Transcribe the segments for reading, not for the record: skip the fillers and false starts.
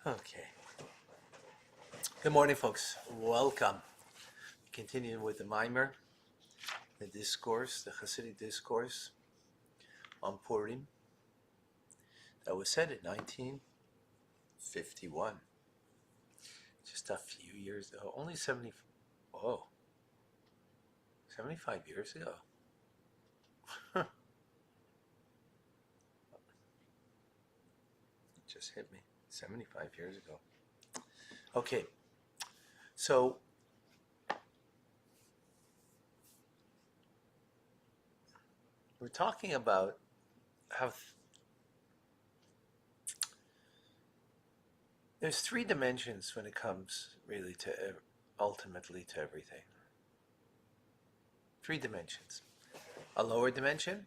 Okay. Good morning, folks. Welcome. Continuing with the mimer, the discourse, the Hasidic discourse on Purim that was said in 1951. Just a few years ago. Only 75 years ago. It just hit me. 75 years ago. Okay. So, we're talking about how there's three dimensions when it comes really to ultimately to everything. Three dimensions. A lower dimension,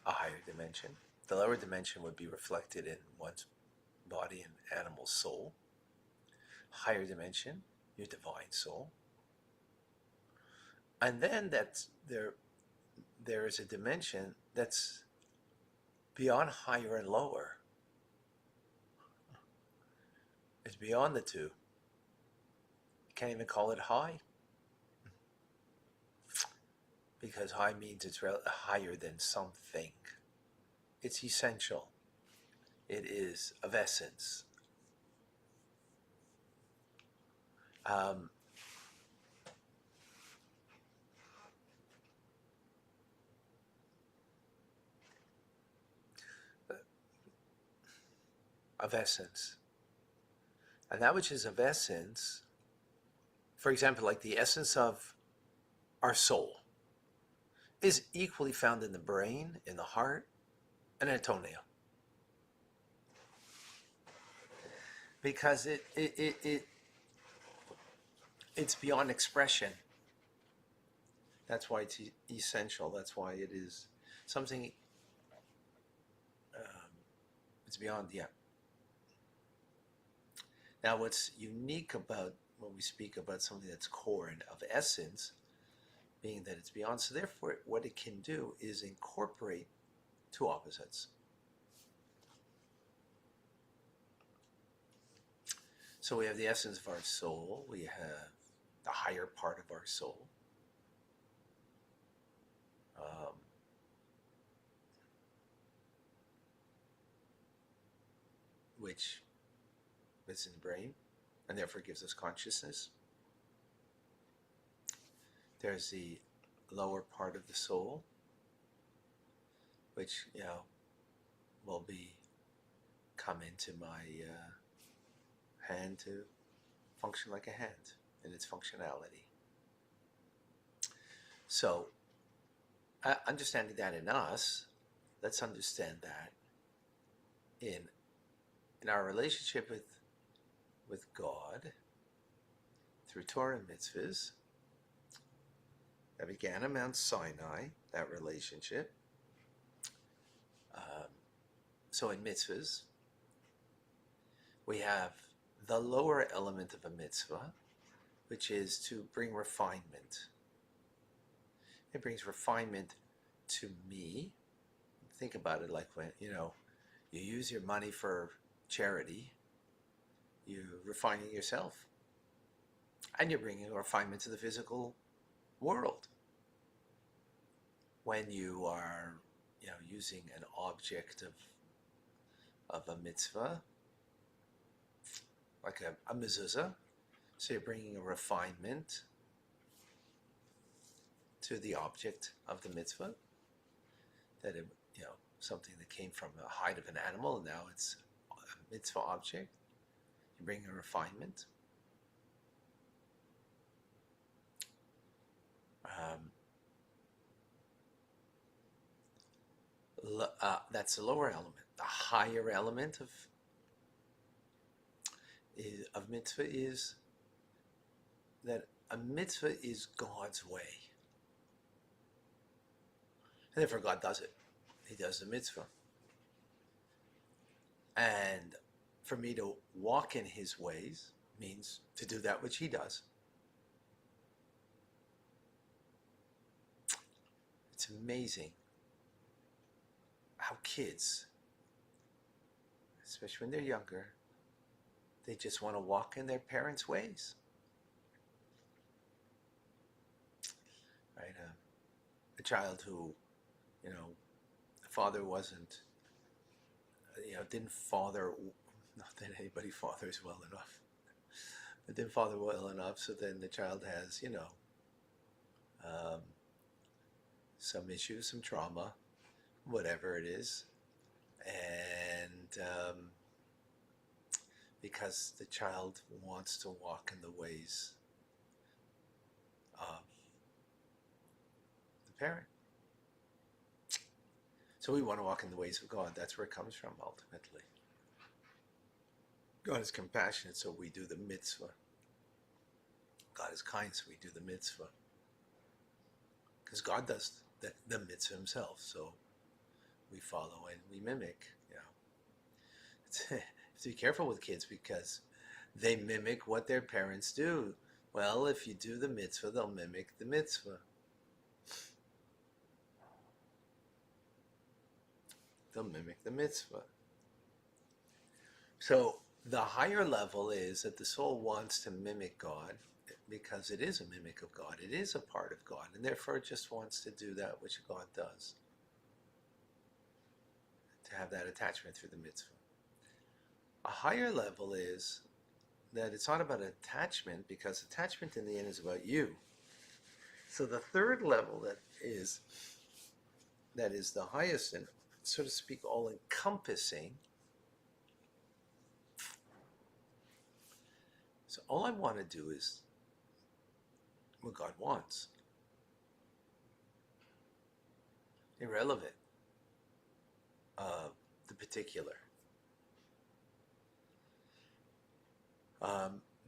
a higher dimension. The lower dimension would be reflected in one's body and animal soul. Higher dimension, your divine soul. And then there is a dimension that's beyond higher and lower. It's beyond the two. You can't even call it high, because high means it's higher than something. It's essential. It is of essence. Of essence. And that which is of essence, for example, like the essence of our soul, is equally found in the brain, in the heart, and in a toenail. Because it's beyond expression. That's why it's essential. That's why it is something. It's beyond, yeah. Now, what's unique about when we speak about something that's core and of essence, being that it's beyond, so therefore what it can do is incorporate two opposites. So we have the essence of our soul, we have the higher part of our soul, which is in the brain and therefore gives us consciousness. There's the lower part of the soul, which will come into my hand to function like a hand in its functionality. So, understanding that in us, let's understand that in our relationship with God through Torah and mitzvahs that began at Mount Sinai, that relationship. So in mitzvahs, we have the lower element of a mitzvah, which is to bring refinement. It brings refinement to me. Think about it like when, you use your money for charity, you're refining yourself. And you're bringing refinement to the physical world. When you are, using an object of a mitzvah, like a mezuzah, so you're bringing a refinement to the object of the mitzvah, that something that came from the hide of an animal, and now it's a mitzvah object. You bring a refinement. That's the lower element. The higher element of mitzvah is that a mitzvah is God's way. And therefore God does it. He does the mitzvah. And for me to walk in his ways means to do that which he does. It's amazing how kids, especially when they're younger, They just want to walk in their parents' ways. Right? A child who, the father wasn't, didn't father, not that anybody fathers well enough, but didn't father well enough, so then the child has, um, some issues, some trauma, whatever it is, and because the child wants to walk in the ways of the parent. So we want to walk in the ways of God. That's where it comes from, ultimately. God is compassionate, so we do the mitzvah. God is kind, so we do the mitzvah. Because God does the mitzvah himself, so we follow and we mimic. You have to be careful with kids because they mimic what their parents do. Well, if you do the mitzvah, they'll mimic the mitzvah. They'll mimic the mitzvah. So the higher level is that the soul wants to mimic God because it is a mimic of God. It is a part of God, and therefore it just wants to do that which God does. To have that attachment through the mitzvah. A higher level is that it's not about attachment, because attachment in the end is about you. So the third level that is the highest and, so to speak, all-encompassing. So all I want to do is what God wants. Irrelevant of the particular.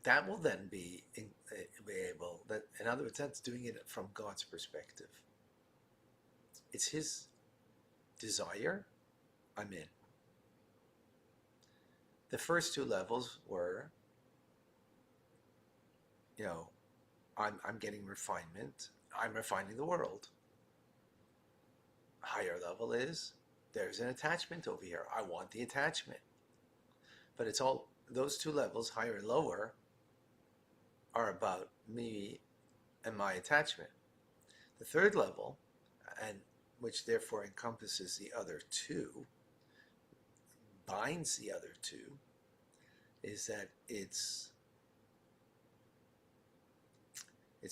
That will then be able, that, in other words, that's doing it from God's perspective. It's his desire, I'm in. The first two levels were, I'm getting refinement, I'm refining the world. Higher level is, there's an attachment over here, I want the attachment. But it's all, those two levels, higher and lower, are about me and my attachment. The third level, and which therefore encompasses the other two, binds the other two, is that it's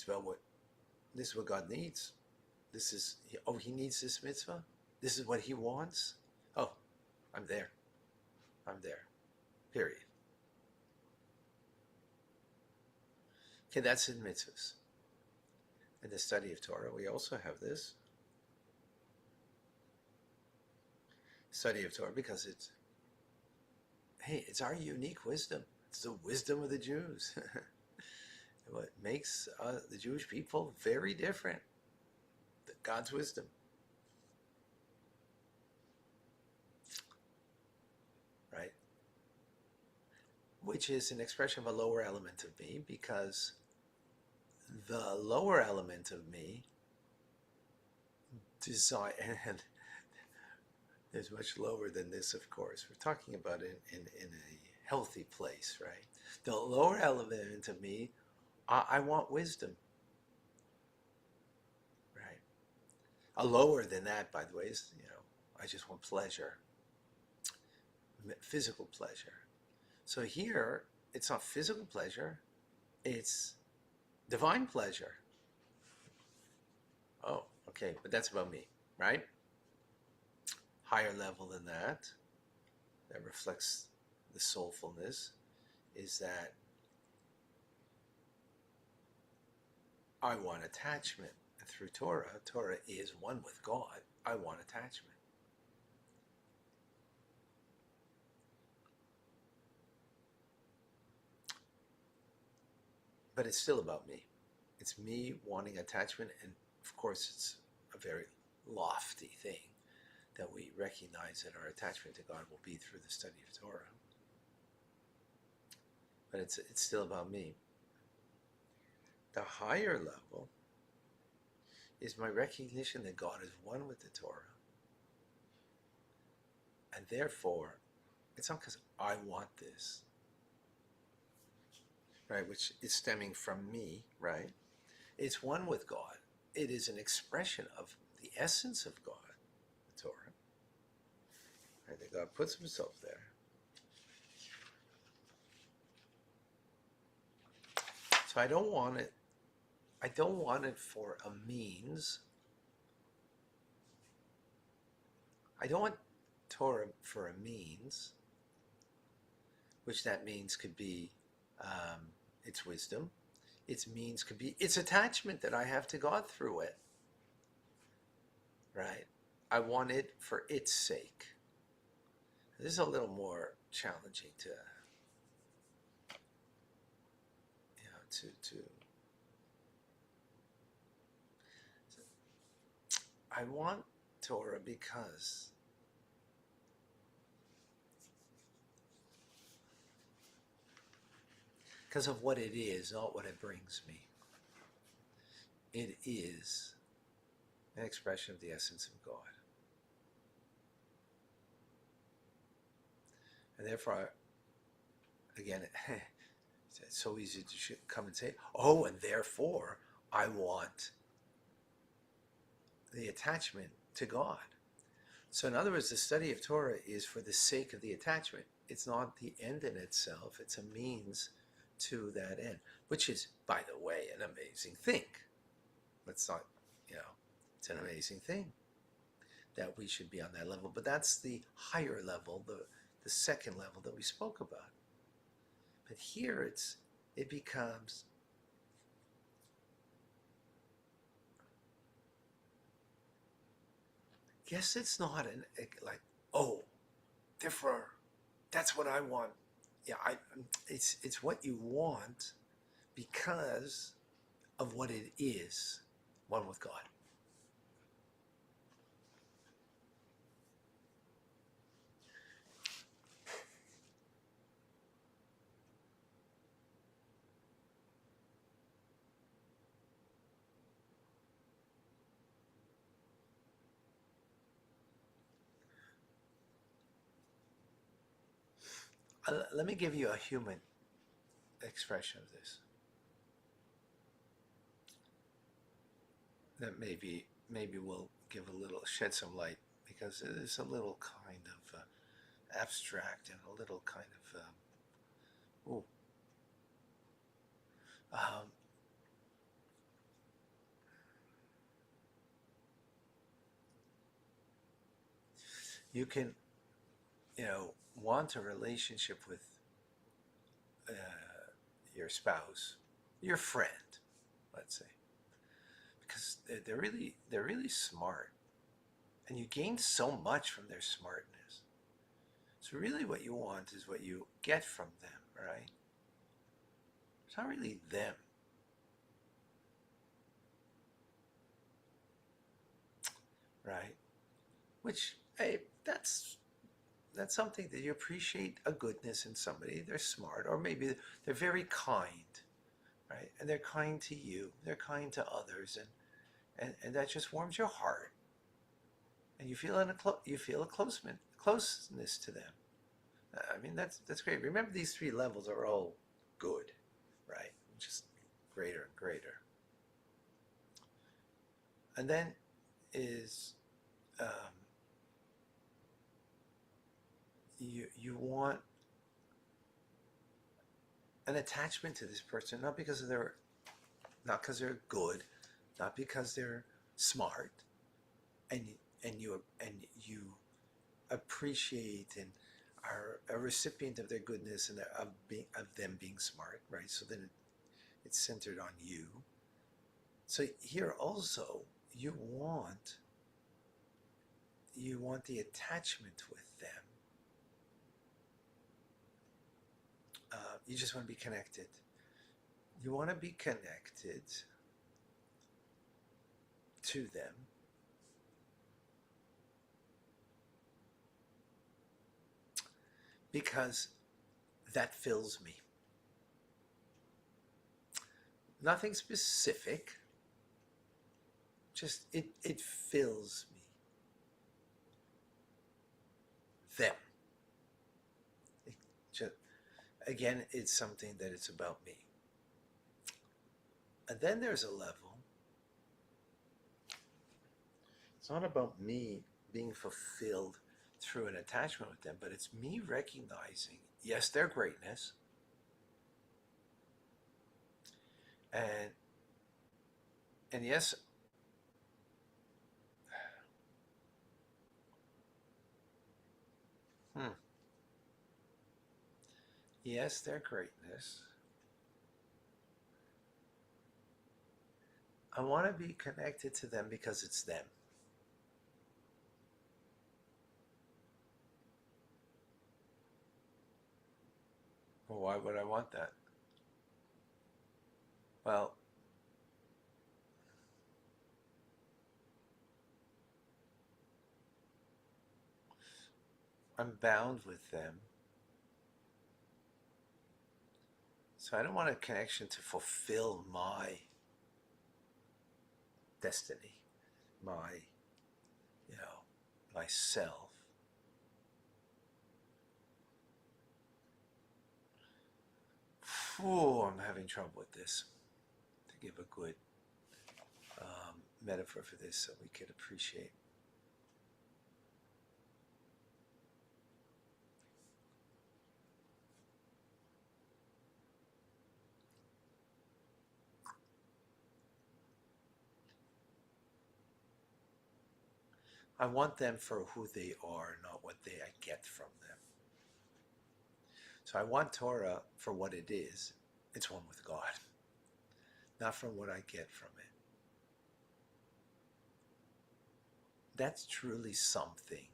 about this is what God needs. This is, he needs this mitzvah? This is what he wants? Oh, I'm there. Period. Okay, that's in mitzvahs. In the study of Torah, we also have this. Study of Torah, because it's our unique wisdom. It's the wisdom of the Jews. What makes the Jewish people very different. God's wisdom. Right? Which is an expression of a lower element of me, because the lower element of me desire, and there's much lower than this, of course. We're talking about it in a healthy place, right? The lower element of me, I want wisdom, right? A lower than that, by the way, is, I just want pleasure, physical pleasure. So here, it's not physical pleasure, it's divine pleasure. Oh, okay, but that's about me, right? Higher level than that reflects the soulfulness, is that I want attachment. And through Torah is one with God. I want attachment. But it's still about me. It's me wanting attachment, and of course it's a very lofty thing that we recognize that our attachment to God will be through the study of Torah. But it's still about me. The higher level is my recognition that God is one with the Torah. And therefore, it's not because I want this. right, which is stemming from me, right? It's one with God. It is an expression of the essence of God, the Torah. Right, that God puts himself there. So I don't want it for a means. I don't want Torah for a means, which that means could be its wisdom. Its means could be its attachment that I have to God through it. Right? I want it for its sake. This is a little more challenging to, to I want Torah because of what it is, not what it brings me. It is an expression of the essence of God. And therefore, again, it's so easy to come and say, oh, and therefore I want the attachment to God. So in other words, the study of Torah is for the sake of the attachment. It's not the end in itself. It's a means to that end, which is, by the way, an amazing thing. Let's not, it's an amazing thing that we should be on that level. But that's the higher level, the second level that we spoke about. But here it becomes yes, it's not like, oh, therefore that's what I want. Yeah, it's what you want because of what it is, one with God. Let me give you a human expression of this. That maybe will shed some light, because it is a little kind of abstract and a little kind of you can want a relationship with your spouse, your friend, let's say, because they're really smart, and you gain so much from their smartness. So really what you want is what you get from them, right? It's not really them. Right? Which, hey, that's something that you appreciate, a goodness in somebody. They're smart, or maybe they're very kind, right? And they're kind to you. They're kind to others, and that just warms your heart. And you feel a closeness to them. I mean, that's great. Remember, these three levels are all good, right? Just greater and greater. And then is you want an attachment to this person, not because they're good, not because they're smart, and you appreciate and are a recipient of their goodness and of them being smart, right? So then it's centered on you. So here also you want the attachment with them. You just want to be connected. You want to be connected to them because that fills me. Nothing specific, just it fills me. Them. Again, it's something that it's about me. And then there's a level. It's not about me being fulfilled through an attachment with them, but it's me recognizing, yes, their greatness, and yes, yes, their greatness. I want to be connected to them because it's them. Well, why would I want that? Well, I'm bound with them. So I don't want a connection to fulfill my destiny, my, myself. I'm having trouble with this. To give a good metaphor for this so we could appreciate. I want them for who they are, not what I get from them. So I want Torah for what it is. It's one with God, not from what I get from it. That's truly something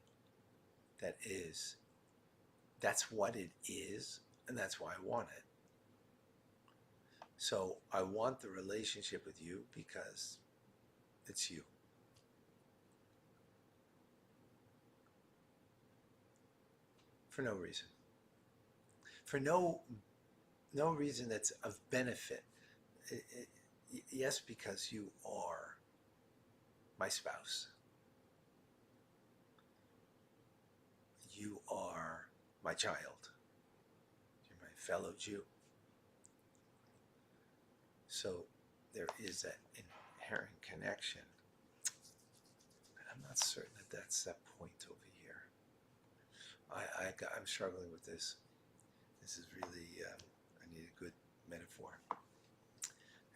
that's what it is, and that's why I want it. So I want the relationship with you because it's you. For no reason. For no reason that's of benefit. Yes, because you are my spouse. You are my child. You're my fellow Jew. So there is that inherent connection. But I'm not certain that that's that point over here. I'm struggling with this. This is really, I need a good metaphor.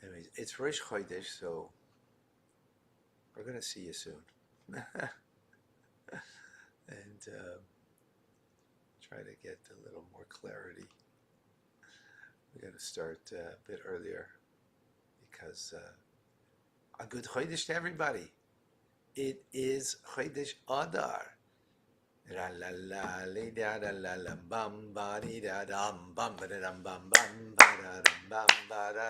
Anyways, it's Rosh Chodesh, so we're going to see you soon. And try to get a little more clarity. We got to start a bit earlier because a good Chodesh to everybody. It is Chodesh Adar. La la la li da da la la bam ba di da dum bum ba da dum bum bum ba da dum bum ba da